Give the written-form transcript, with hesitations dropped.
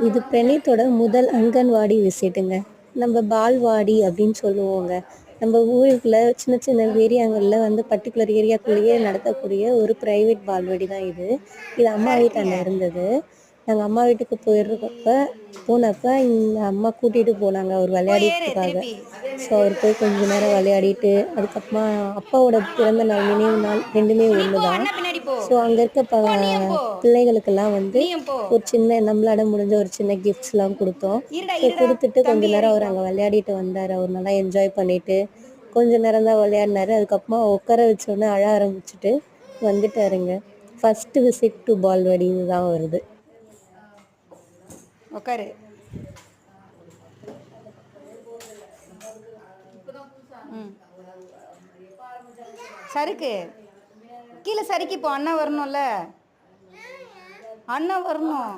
இது பிரணீத்தோட முதல் அங்கன்வாடி விசிட்டுங்க. நம்ம பால்வாடி அப்படின்னு சொல்லுவோங்க. நம்ம ஊருக்குள்ள சின்ன சின்ன ஏரியாங்கள்ல வந்து பர்ட்டிகுலர் ஏரியாக்குள்ளேயே நடத்தக்கூடிய ஒரு பிரைவேட் பால்வாடி தான் இது. இது அம்மா கரெக்டுங்க. வீட்டாண்ட இருந்தது. நாங்கள் அம்மா வீட்டுக்கு போனப்ப எங்க அம்மா கூட்டிகிட்டு போனாங்க அவர் போய் ஏறு விளையாடிட்டுருக்காக. திருப்பி. ஸோ அவர் போய் கொஞ்ச நேரம் விளையாடிட்டு அதுக்கப்புறமா அப்பாவோட பிறந்த நாள் நினைவு நாள் ரெண்டுமே நீ ஒன்று போ, தான். அண்ணா பின்னாடி போ. ஸோ அங்கே இருக்க போ, நீயும் போ. பிள்ளைகளுக்கெல்லாம் வந்து நீயும் போ. ஒரு சின்ன நம்மளால முடிஞ்ச ஒரு சின்ன கிஃப்ட்ஸ்லாம் கொடுத்தோம். இருடா ஸோ இருடா, கொடுத்துட்டு கொஞ்ச தம்பி நேரம் அவர் இறங்கிக்கோ. அங்கே விளையாடிட்டு வந்தார். அவர் நல்லா என்ஜாய் பண்ணிட்டு கொஞ்ச நேரம் தான் விளையாடினாரு. அதுக்கப்புறமா உட்கார வச்சோன்னே அழ ஆரம்பிச்சுட்டு வந்துட்டாருங்க. ஃபஸ்ட்டு விசிட் டு பால்வாடி இதுதான் வருது. உட்காரு. ம், சறுக்கு கீழே சறுக்கி போ, அண்ணா வரணும்ல, அண்ணா வரணும்.